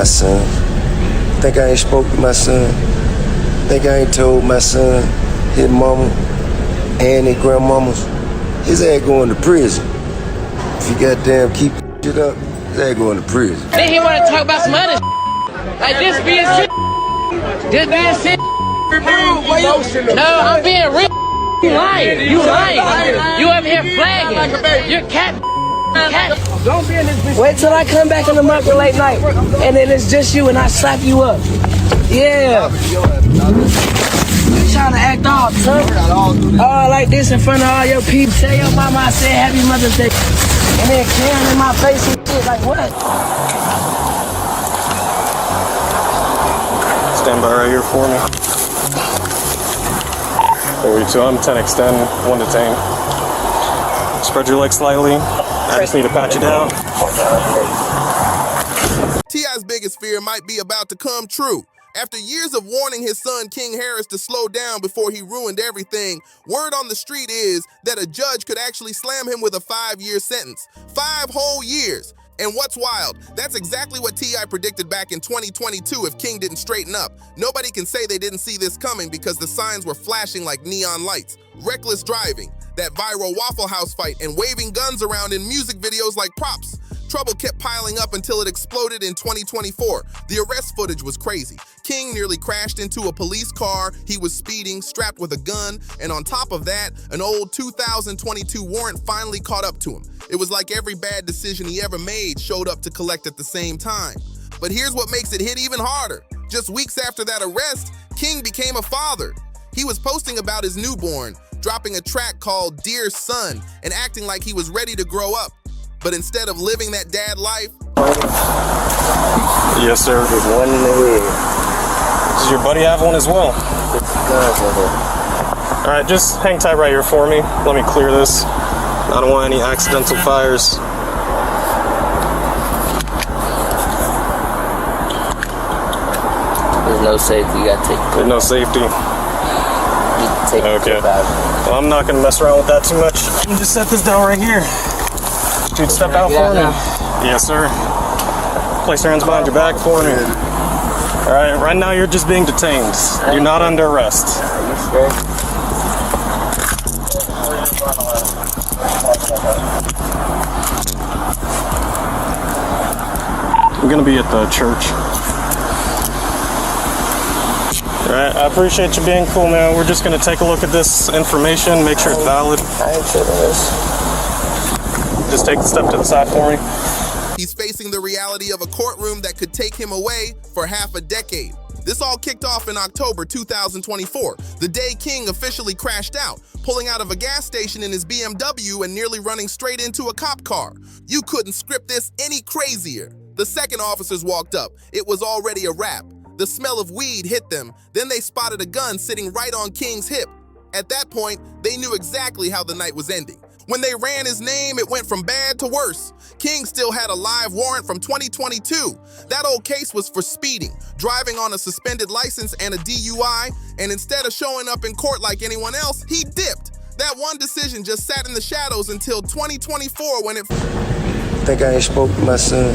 son. Think I ain't spoke to my son. Think I ain't told my son, his mama, and his grandmamas. His ass going to prison. If you goddamn keep shit up, his ass going to prison. Then he wanna talk about some other like this being shit. This being shit. No, I'm being real. You lying. You lying. You over here flagging. You're cat. Don't be in this bitch. Wait till I come back in the market late night, and then it's just you, and I slap you up. Yeah. You trying to act off, son? All like this in front of all your peeps. Tell your mama I said Happy Mother's Day, and then Karen in my face and shit. Like what? Stand by right here for me. 32, I'm 10 extend, 1 detain. Spread your legs slightly. I just need to pat you down. T.I.'s biggest fear might be about to come true. After years of warning his son King Harris to slow down before he ruined everything, word on the street is that a judge could actually slam him with a 5-year sentence. 5 whole years. And what's wild, that's exactly what T.I. predicted back in 2022 if King didn't straighten up. Nobody can say they didn't see this coming because the signs were flashing like neon lights. Reckless driving, that viral Waffle House fight, and waving guns around in music videos like props. Trouble kept piling up until it exploded in 2024. The arrest footage was crazy. King nearly crashed into a police car, he was speeding, strapped with a gun, and on top of that, an old 2022 warrant finally caught up to him. It was like every bad decision he ever made showed up to collect at the same time. But here's what makes it hit even harder. Just weeks after that arrest, King became a father. He was posting about his newborn, dropping a track called Dear Son, and acting like he was ready to grow up. But instead of living that dad life... Yes, sir. There's one in the head. Does your buddy have one as well? All right, just hang tight right here for me. Let me clear this. I don't want any accidental fires. There's no safety. You gotta take. There's no safety. You take okay. Well, I'm not gonna mess around with that too much. Let me just set this down right here. Dude, step out for me. Yes, sir. Place your hands behind your back for me. All right, right now you're just being detained. You're not under arrest. Are you sure? We're gonna be at the church. All right, I appreciate you being cool, man. We're just gonna take a look at this information, make sure it's valid. I ain't sure it is. Just take a step to the side for me. He's facing the reality of a courtroom that could take him away for half a decade. This all kicked off in October 2024, the day King officially crashed out, pulling out of a gas station in his BMW and nearly running straight into a cop car. You couldn't script this any crazier. The second officers walked up. It was already a wrap. The smell of weed hit them. Then they spotted a gun sitting right on King's hip. At that point, they knew exactly how the night was ending. When they ran his name, it went from bad to worse. King still had a live warrant from 2022. That old case was for speeding, driving on a suspended license and a DUI, and instead of showing up in court like anyone else, he dipped. That one decision just sat in the shadows until 2024 when it... Think I ain't spoke to my son.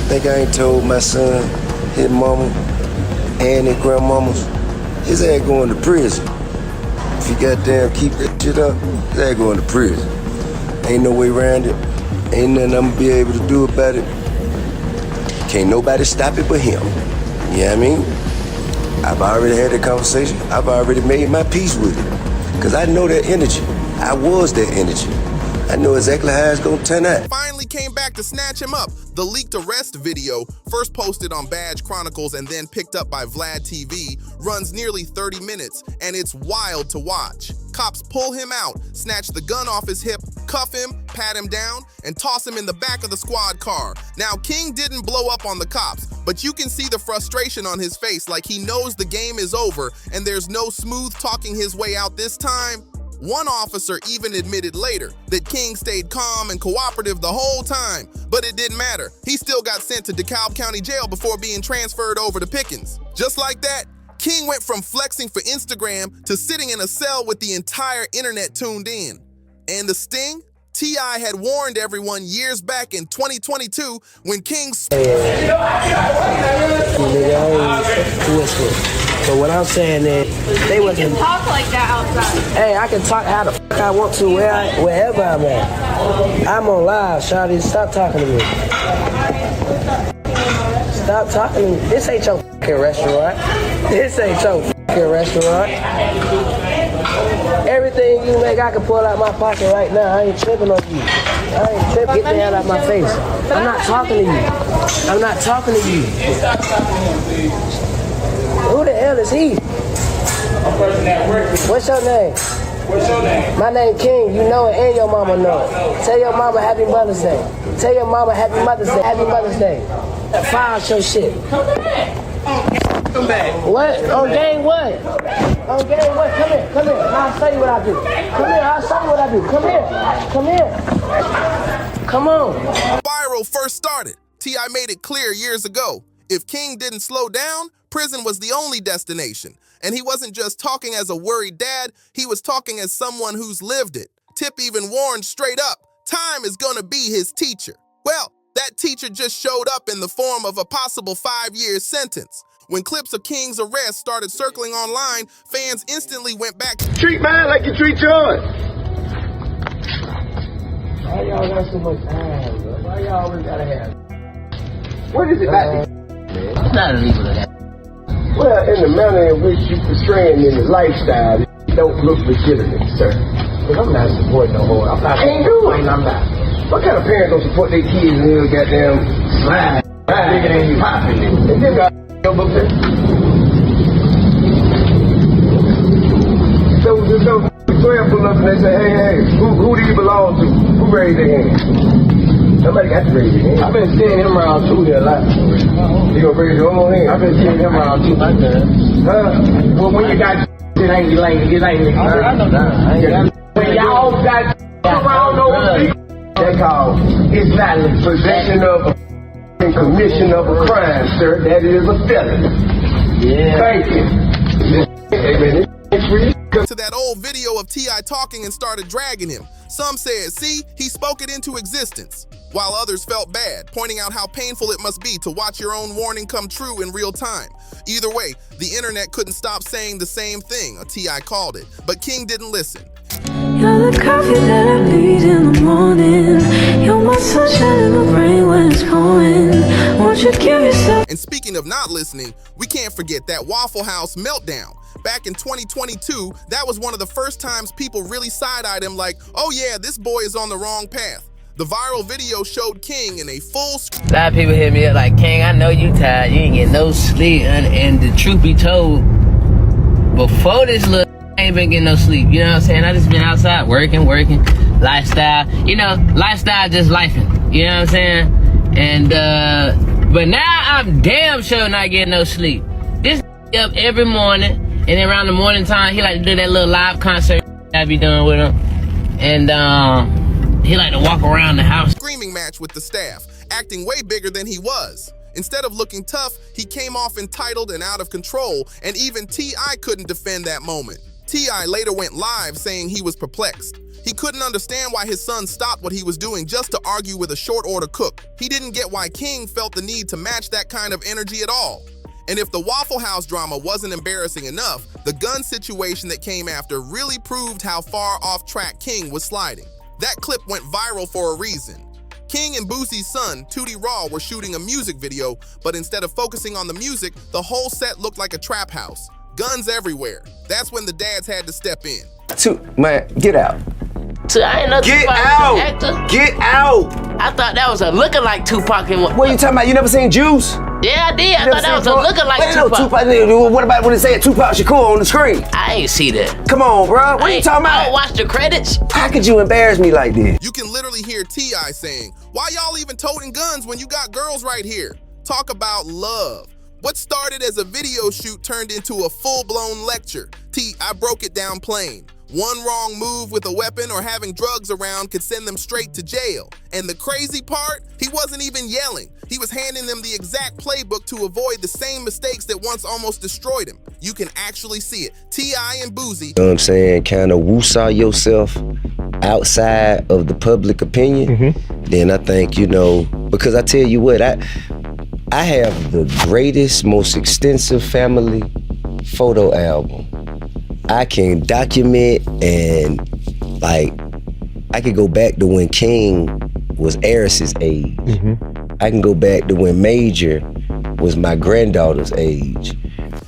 Think I ain't told my son, his mama, and his grandmamas. His ass going to prison. If you goddamn keep that shit up, his ass going to prison. Ain't no way around it. Ain't nothing I'm gonna be able to do about it. Can't nobody stop it but him. You know what I mean? I've already had that conversation. I've already made my peace with it. Cause I know that energy. I was that energy. I know exactly how it's gonna turn out. Finally came back to snatch him up. The leaked arrest video, first posted on Badge Chronicles and then picked up by Vlad TV, runs nearly 30 minutes, and it's wild to watch. Cops pull him out, snatch the gun off his hip, cuff him, pat him down, and toss him in the back of the squad car. Now, King didn't blow up on the cops, but you can see the frustration on his face, like he knows the game is over and there's no smooth talking his way out this time. One officer even admitted later that King stayed calm and cooperative the whole time, but it didn't matter. He still got sent to DeKalb County Jail before being transferred over to Pickens. Just like that, King went from flexing for Instagram to sitting in a cell with the entire internet tuned in. And the sting? T.I. had warned everyone years back in 2022 when King... So what I'm saying is, they wasn't. You can talk like that outside. Hey, I can talk how the fuck I want to wherever I'm at. I'm on live, shawty. Stop talking to me. Stop talking to me. This ain't your fucking restaurant. This ain't your fucking restaurant. Everything you make, I can pull out my pocket right now. I ain't tripping on you. I ain't tripping. Get the hell out of my face. I'm not talking to you. I'm not talking to you. Who the hell is he? What's your name? What's your name? My name King. You know it and your mama know it. Tell your mama Happy Mother's Day. Tell your mama Happy Mother's Day. Happy Mother's Day. File your shit. Come back. What? On game what? On game what? Come here. Come here. I'll show you what I do. Come here. I'll show you what I do. Come here. Come here. Come on. Viral first started, T.I. made it clear years ago, if King didn't slow down, prison was the only destination. And he wasn't just talking as a worried dad, he was talking as someone who's lived it. Tip even warned straight up, time is gonna be his teacher. Well, that teacher just showed up in the form of a possible 5-year sentence. When clips of King's arrest started circling online, fans instantly went back. Treat mine like you treat yours. Why y'all got so much time, bro? Why y'all always gotta have? What is it about It's not illegal to have. Well, in the manner in which you portraying in the lifestyle, it don't look legitimate, sir. But I'm not supporting no whole. I'm not. Ain't doing. I'm not. What kind of parents don't support their kids in their goddamn slide? Nigga ain't popping it. And then got over there. So 12 pull up and they say, hey, who do you belong to? Who raised their hand? Somebody got to raise their hand. I've been seeing him around too here a lot. You gonna raise your own hand? I've been seeing him around too. Huh? Well, when you got it ain't like I know that. When y'all got around those people, they call it's not the possession of a commission of a crime, sir. That is a felony. Yeah. Thank you. To that old video of T.I. talking and started dragging him. Some said, see, he spoke it into existence. While others felt bad, pointing out how painful it must be to watch your own warning come true in real time. Either way, the internet couldn't stop saying the same thing, T.I. called it. But King didn't listen. You're the coffee that I need in the morning. You're my sunshine in my brain when it's pouring. Won't you give yourself... And speaking of not listening, we can't forget that Waffle House meltdown. Back in 2022, that was one of the first times people really side-eyed him like, oh yeah, this boy is on the wrong path. The viral video showed King in a full screen. A lot of people hit me up like, King, I know you tired. You ain't getting no sleep. And the truth be told, before this little, I ain't been getting no sleep. You know what I'm saying? I just been outside working, lifestyle. You know, lifestyle just lifing. You know what I'm saying? And, but now I'm damn sure not getting no sleep. This up every morning. And then around the morning time, he like to do that little live concert I be doing with him. And he like to walk around the house. Screaming match with the staff, acting way bigger than he was. Instead of looking tough, he came off entitled and out of control, and even T.I. couldn't defend that moment. T.I. later went live saying he was perplexed. He couldn't understand why his son stopped what he was doing just to argue with a short order cook. He didn't get why King felt the need to match that kind of energy at all. And if the Waffle House drama wasn't embarrassing enough, the gun situation that came after really proved how far off track King was sliding. That clip went viral for a reason. King and Boosie's son, Tootie Raw, were shooting a music video, but instead of focusing on the music, the whole set looked like a trap house. Guns everywhere. That's when the dads had to step in. Man, get out. So I ain't no Get Tupac out! actor. Get out! I thought that was a looking like Tupac. What are you talking about? You never seen Juice? Yeah, I did. I thought that was a looking like Tupac. What about when they say Tupac Shakur on the screen? I ain't see that. Come on, bro. What are you talking I about? don't watch the credits. How could you embarrass me like this? You can literally hear T.I. saying, why y'all even toting guns when you got girls right here? Talk about love. What started as a video shoot turned into a full-blown lecture. I broke it down plain. One wrong move with a weapon or having drugs around could send them straight to jail. And the crazy part, he wasn't even yelling. He was handing them the exact playbook to avoid the same mistakes that once almost destroyed him. You can actually see it. T.I. and Boosie. You know what I'm saying? Kind of woosah yourself outside of the public opinion. Then I think, you know, because I tell you what, I have the greatest, most extensive family photo album. I can document and like I could go back to when King was Eris's age. I can go back to when Major was my granddaughter's age.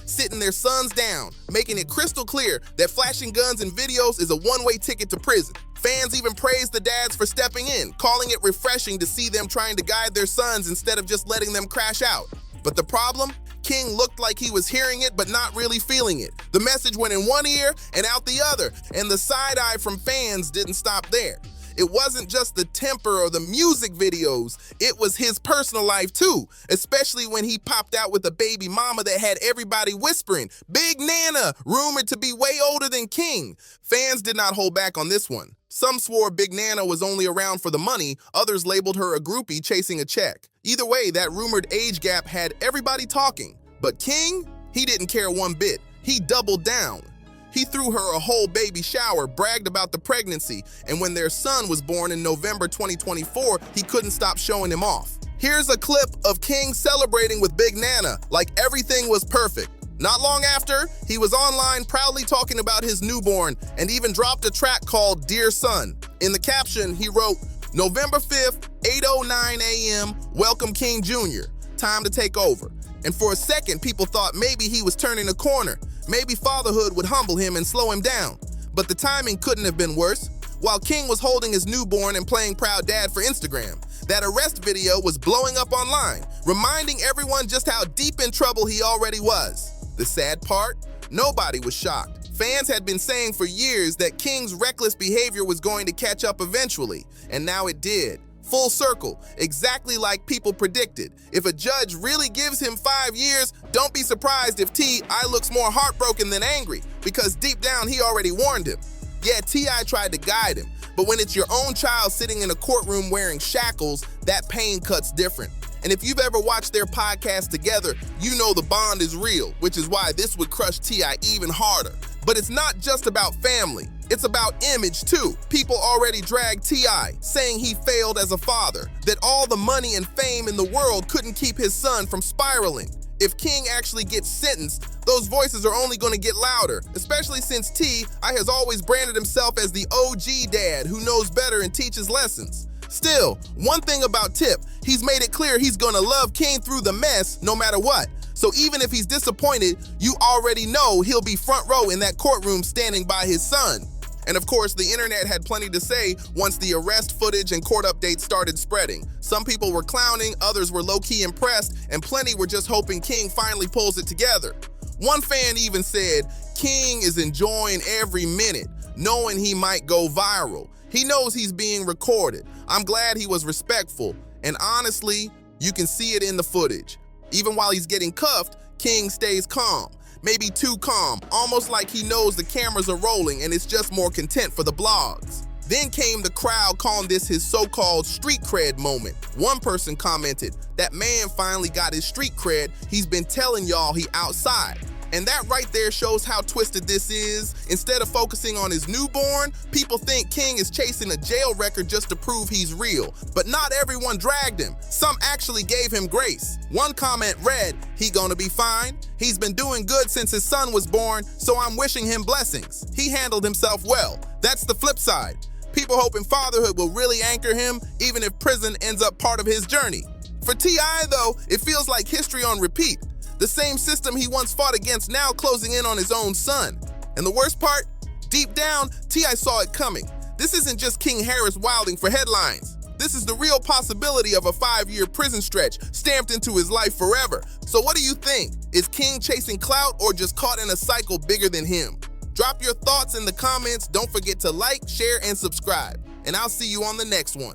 Sitting their sons down, making it crystal clear that flashing guns in videos is a one-way ticket to prison. Fans even praised the dads for stepping in, calling it refreshing to see them trying to guide their sons instead of just letting them crash out. But the problem? King looked like he was hearing it but not really feeling it. The message went in one ear and out the other, and the side eye from fans didn't stop there. It wasn't just the temper or the music videos, it was his personal life too, especially when he popped out with a baby mama that had everybody whispering, "Big Nana," rumored to be way older than King. Fans did not hold back on this one. Some swore Big Nana was only around for the money, others labeled her a groupie chasing a check. Either way, that rumored age gap had everybody talking. But King, he didn't care one bit. He doubled down. He threw her a whole baby shower, bragged about the pregnancy, and when their son was born in November 2024, he couldn't stop showing him off. Here's a clip of King celebrating with Big Nana like everything was perfect. Not long after, he was online proudly talking about his newborn and even dropped a track called "Dear Son." In the caption, he wrote, "November 5th, 8:09 a.m., welcome King Jr. Time to take over." And for a second, people thought maybe he was turning a corner. Maybe fatherhood would humble him and slow him down. But the timing couldn't have been worse. While King was holding his newborn and playing proud dad for Instagram, that arrest video was blowing up online, reminding everyone just how deep in trouble he already was. The sad part? Nobody was shocked. Fans had been saying for years that King's reckless behavior was going to catch up eventually, and now it did. Full circle, exactly like people predicted. If a judge really gives him 5 years, don't be surprised if T.I. looks more heartbroken than angry, because deep down he already warned him. Yeah, T.I. tried to guide him, but when it's your own child sitting in a courtroom wearing shackles, that pain cuts different. And if you've ever watched their podcast together, you know the bond is real, which is why this would crush T.I. even harder. But it's not just about family, it's about image too. People already dragged T.I., saying he failed as a father, that all the money and fame in the world couldn't keep his son from spiraling. If King actually gets sentenced, those voices are only going to get louder, especially since T.I. has always branded himself as the OG dad who knows better and teaches lessons. Still, one thing about Tip, he's made it clear he's gonna love King through the mess no matter what. So even if he's disappointed, you already know he'll be front row in that courtroom standing by his son. And of course, the internet had plenty to say once the arrest footage and court updates started spreading. Some people were clowning, others were low-key impressed, and plenty were just hoping King finally pulls it together. One fan even said, "King is enjoying every minute, knowing he might go viral. He knows he's being recorded. I'm glad he was respectful, and honestly, you can see it in the footage." Even while he's getting cuffed, King stays calm. Maybe too calm, almost like he knows the cameras are rolling and it's just more content for the blogs. Then came the crowd calling this his so-called street cred moment. One person commented, "That man finally got his street cred. He's been telling y'all he outside." And that right there shows how twisted this is. Instead of focusing on his newborn, people think King is chasing a jail record just to prove he's real. But not everyone dragged him. Some actually gave him grace. One comment read, "He gonna be fine. He's been doing good since his son was born, so I'm wishing him blessings. He handled himself well." That's the flip side. People hoping fatherhood will really anchor him, even if prison ends up part of his journey. For T.I. though, it feels like history on repeat. The same system he once fought against now closing in on his own son. And the worst part? Deep down, T.I. saw it coming. This isn't just King Harris wilding for headlines. This is the real possibility of a 5-year prison stretch stamped into his life forever. So what do you think? Is King chasing clout or just caught in a cycle bigger than him? Drop your thoughts in the comments. Don't forget to like, share, and subscribe. And I'll see you on the next one.